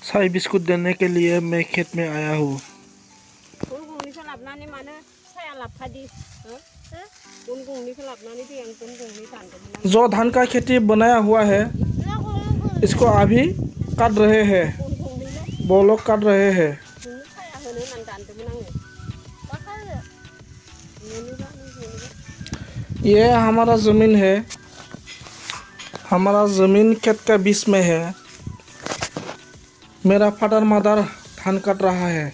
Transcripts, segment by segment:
चाय बिस्कुट देने के लिए मैं खेत में आया हूँ। जो धान का खेती बनाया हुआ है इसको अभी काट रहे हैं, वो लोग काट रहे हैं। ये हमारा ज़मीन है, हमारा ज़मीन खेत का बीच में है। मेरा फादर मदर धान काट रहा है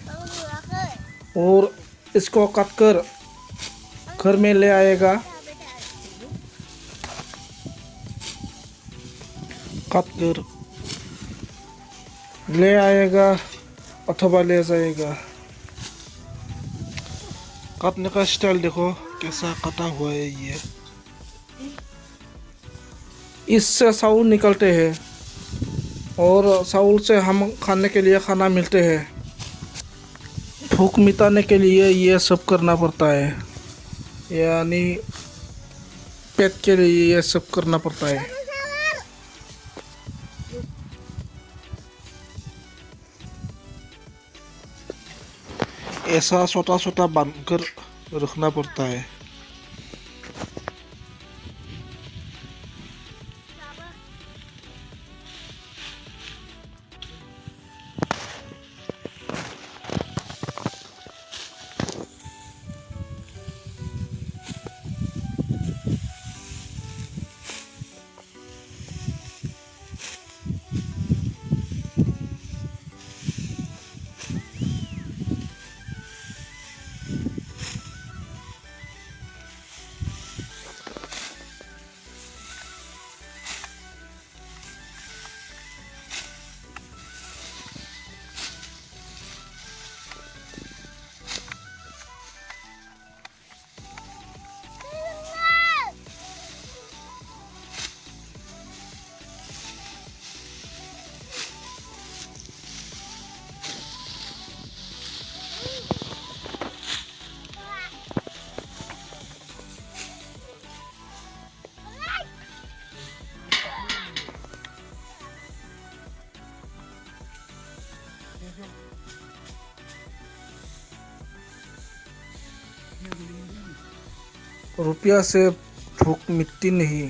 और इसको काट कर घर में ले आएगा, काट कर ले आएगा अथवा ले जाएगा। काटने का स्टाइल देखो कैसा कटा हुआ है। ये इससे चावल निकलते हैं और चावल से हम खाने के लिए खाना मिलते हैं। भूख मिटाने के लिए ये सब करना पड़ता है, यानी पेट के लिए ये सब करना पड़ता है। ऐसा छोटा छोटा बांधकर रखना पड़ता है। रुपया से भूख मिटती नहीं,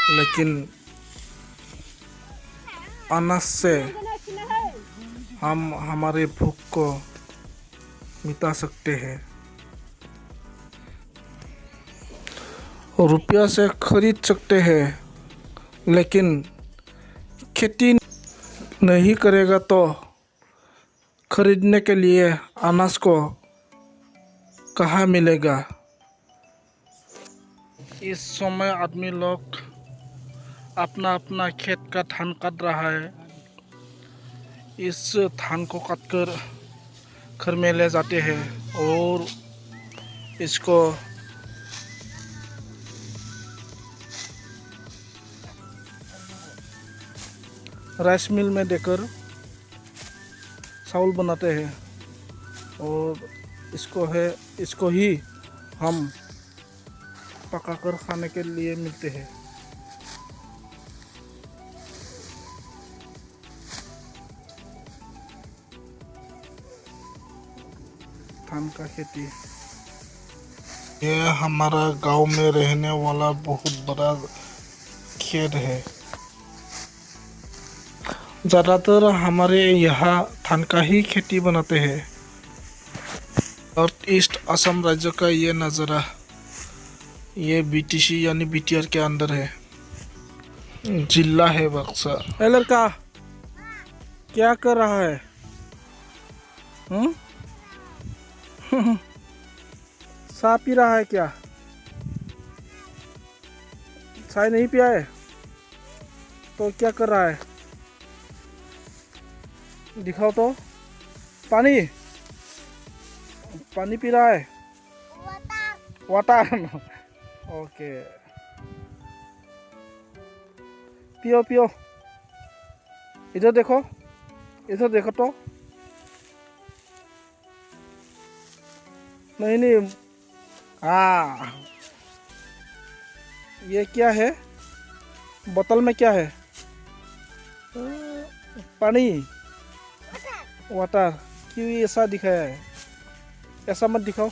लेकिन अनाज से हम हमारे भूख को मिटा सकते हैं। रुपया से खरीद सकते हैं, लेकिन खेती नहीं करेगा तो खरीदने के लिए अनाज को कहाँ मिलेगा। इस समय आदमी लोग अपना अपना खेत का धान काट रहा है। इस धान को काटकर घर में ले जाते हैं और इसको राइस मिल में देकर चावल बनाते हैं और इसको ही हम पकाकर खाने के लिए मिलते हैं। धान का खेती ये हमारा गांव में रहने वाला बहुत बड़ा खेत है। ज़्यादातर हमारे यहाँ धान का ही खेती बनाते हैं। नॉर्थ ईस्ट असम राज्य का ये नज़ारा ये बीटीसी यानी बीटीआर के अंदर है, जिला है बक्सा। ए लड़का क्या कर रहा है? चाय पी रहा है क्या? चाय नहीं पिया है तो क्या कर रहा है? दिखाओ तो। पानी पानी पी रहा है। वाटर ओके, पियो पियो। इधर देखो, इधर देखो तो। नहीं नहीं, हाँ ये क्या है? बोतल में क्या है? पानी वाटर क्यों ऐसा दिखाया है? ऐसा मत दिखाओ।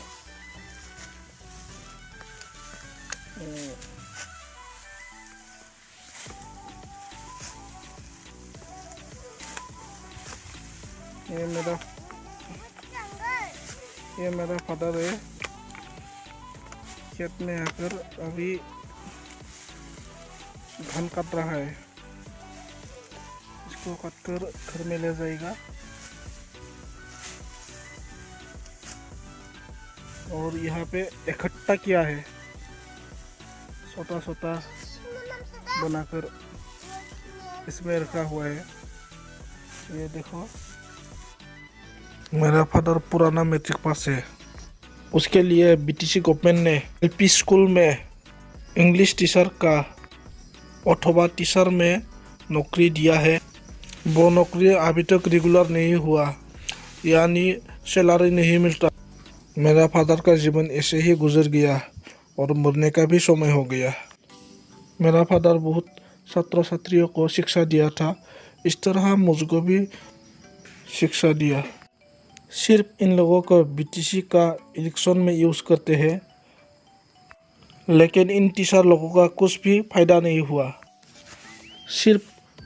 ये मेरा फादर है, खेत में आकर अभी धान काट रहा है। इसको काटकर घर में ले जाएगा और यहाँ पे इकट्ठा किया है, छोटा छोटा बनाकर इसमें रखा हुआ है। ये देखो, मेरा फादर पुराना मैट्रिक पास है। उसके लिए बीटीसी गवर्नमेंट ने एलपी स्कूल में इंग्लिश टीचर का अथवा टीचर में नौकरी दिया है। वो नौकरी अभी तक रेगुलर नहीं हुआ, यानी सैलरी नहीं मिलता। मेरा फादर का जीवन ऐसे ही गुजर गया और मरने का भी समय हो गया। मेरा फादर बहुत छात्र छात्रियों को शिक्षा दिया था, इस तरह मुझको भी शिक्षा दिया। सिर्फ इन लोगों को बीटीसी का इलेक्शन में यूज़ करते हैं, लेकिन इन टीचर लोगों का कुछ भी फायदा नहीं हुआ। सिर्फ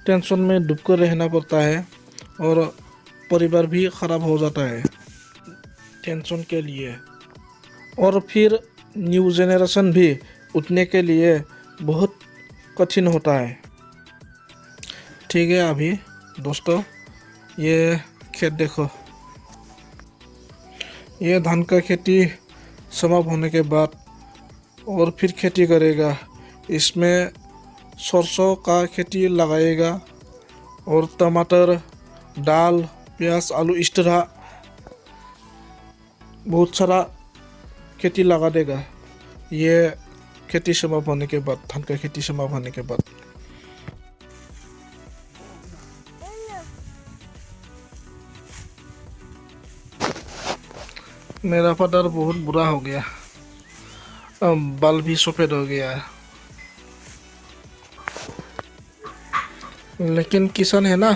टेंशन में डूबकर रहना पड़ता है और परिवार भी ख़राब हो जाता है टेंशन के लिए। और फिर न्यू जनरेशन भी उठने के लिए बहुत कठिन होता है। ठीक है, अभी दोस्तों ये खेत देखो, ये धान का खेती समाप्त होने के बाद और फिर खेती करेगा। इसमें सरसों का खेती लगाएगा और टमाटर, दाल, प्याज, आलू, इस तरह बहुत सारा खेती लगा देगा। ये खेती समाप्त होने के बाद, धान का खेती समाप्त होने के बाद। मेरा फादर बहुत बुरा हो गया, बाल भी सफ़ेद हो गया है। लेकिन किसान है ना,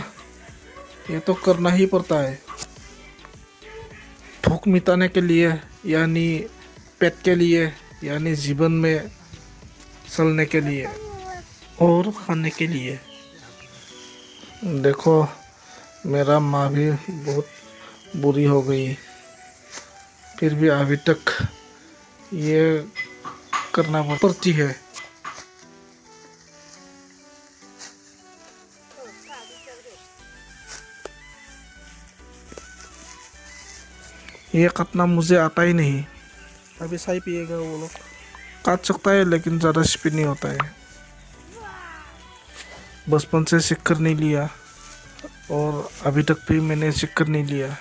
ये तो करना ही पड़ता है, भूख मिटाने के लिए, यानी पेट के लिए, यानी जीवन में चलने के लिए और खाने के लिए। देखो, मेरा माँ भी बहुत बुरी हो गई, फिर भी अभी तक ये करना पड़ती है। ये काटना मुझे आता ही नहीं। अभी सही पिएगा वो लोग, काट सकता है लेकिन ज़्यादा स्पीड नहीं होता है। बचपन से सीख कर नहीं लिया और अभी तक भी मैंने सीख कर नहीं लिया।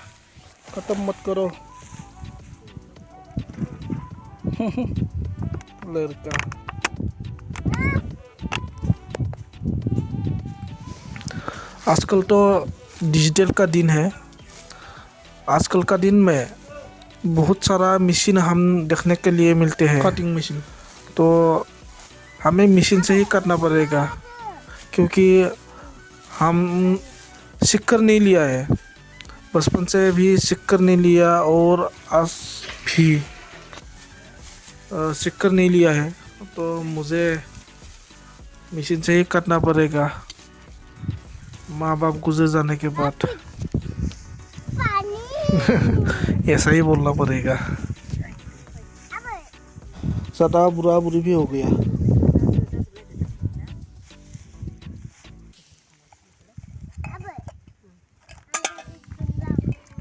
खत्म मत करो लड़का। आजकल तो डिजिटल का दिन है। आजकल का दिन में बहुत सारा मशीन हम देखने के लिए मिलते हैं, कटिंग मशीन। तो हमें मशीन से ही करना पड़ेगा, क्योंकि हम सीख कर नहीं लिया है, बचपन से भी सीख कर नहीं लिया और आज भी सीख कर नहीं लिया है। तो मुझे मशीन से ही करना पड़ेगा माँ बाप गुजर जाने के बाद। ऐसा ही बोलना पड़ेगा। ज़्यादा बुरा बुरी भी हो गया।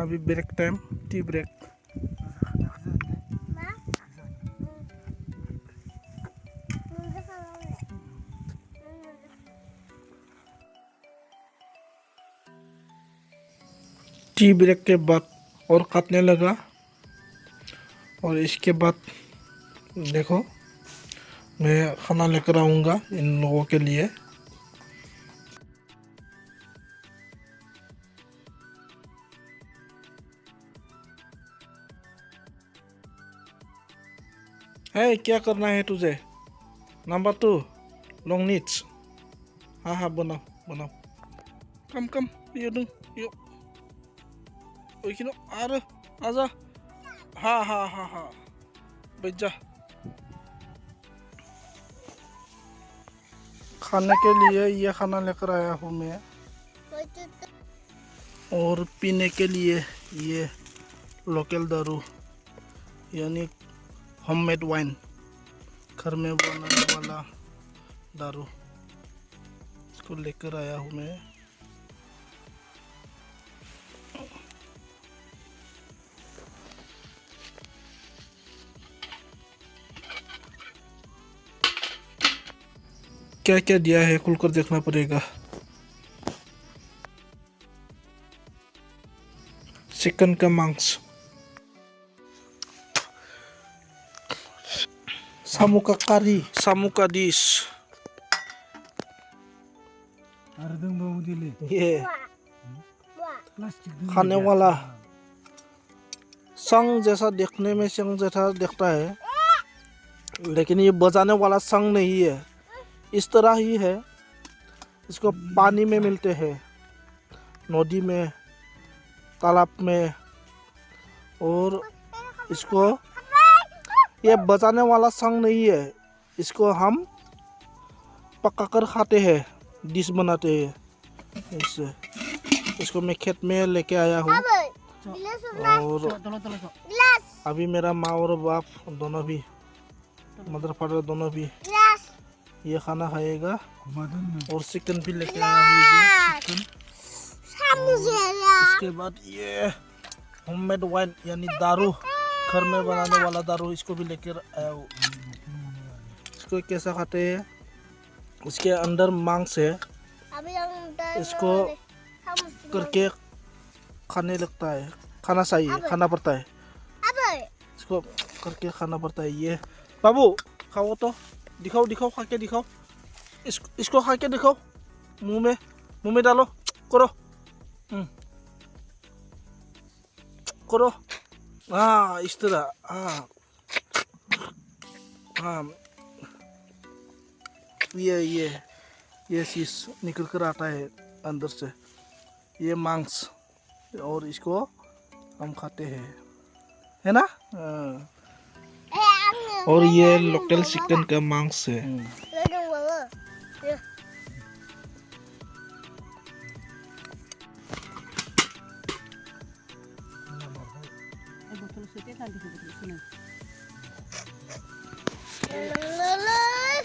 अभी break time, tea break. Tea break के बाद और काटने लगा, और इसके बाद देखो मैं खाना लेकर आऊँगा इन लोगों के लिए। है क्या करना है तुझे? Number 2 long needs. हाँ हाँ, बनाओ बनाओ। Come, come. Yuk dong. Yuk. Oh, kino. Are. आजा. हाँ हाँ हाँ हाँ. बैठ जा. खाने के लिए ये खाना लेकर आया हूँ मैं. और पीने के लिए ये लोकल दारू यानी होममेड वाइन, घर में बनाने वाला दारू, इसको लेकर आया हूँ मैं. क्या क्या दिया है खुलकर देखना पड़ेगा. चिकन का मांस, सामू का करी, सामू का डिश, ये खाने वाला संग जैसा देखने में संग जैसा दिखता है, लेकिन ये बजाने वाला संग नहीं है. इस तरह ही है. इसको पानी में मिलते हैं, नदी में, तालाब में. और इसको ये बजाने वाला संग नहीं है. इसको हम पकाकर खाते हैं, डिश बनाते हैं. इससे इसको मैं खेत में लेके आया हूँ. और अभी मेरा माँ और बाप दोनों भी, मदर फादर दोनों भी ये खाना खाएगा. और चिकन भी लेके आया हूँ, चिकन. इसके बाद ये होममेड वाइन यानी दारू, घर में बनाने वाला दारू, इसको भी लेकर आया हूँ. इसको कैसा खाते हैं, इसके अंदर मांस है, इसको करके खाने लगता है, खाना चाहिए, खाना पड़ता है. इसको करके खाना पड़ता है. ये बाबू खाओ तो, दिखाओ दिखाओ, खा के दिखाओ. इसको खा के दिखाओ, मुंह में डालो, करो. करो. हाँ, इस तरह. हाँ हाँ. ये चीज निकल कर आता है अंदर से, ये मांस. और इसको हम खाते हैं, है ना. और ये लोकल चिकन का मांस है.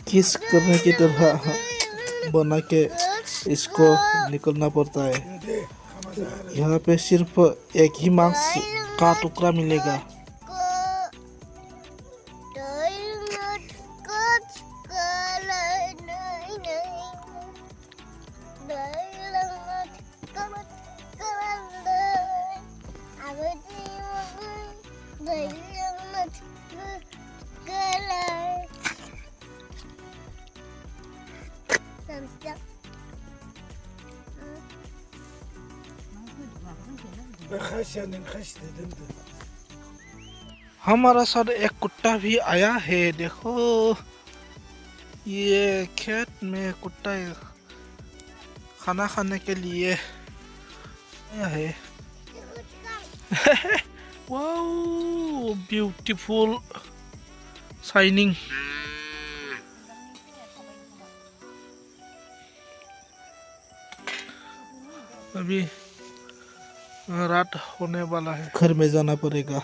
किस करने की तरह बना के इसको निकलना पड़ता है. यहाँ पे सिर्फ एक ही मांस का टुकड़ा मिलेगा. हमारा साथ एक कुत्ता भी आया है. देखो, ये खेत में कुत्ता खाना खाने के लिए आया है. Wow, beautiful shining. अभी रात होने वाला है, घर में जाना पड़ेगा.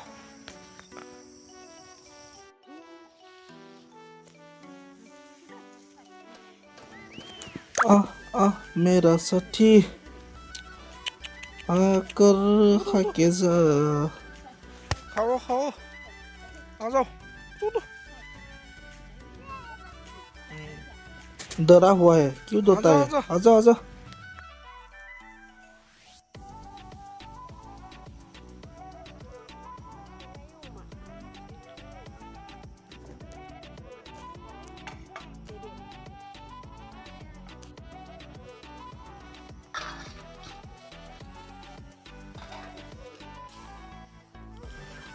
मेरा साथी आकर खा के जा. खाओ खाओ, आ जाओ. डरा हुआ है, क्यों डरता है. आजा आजा.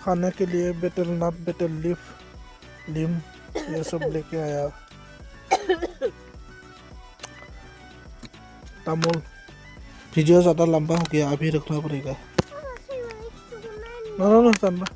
खाने के लिए बेटल नट, बेटल लीफ, लीम, ये सब लेके आया. तामुल वीडियो ज़्यादा लंबा हो गया, अभी रखना पड़ेगा। ना ना ना,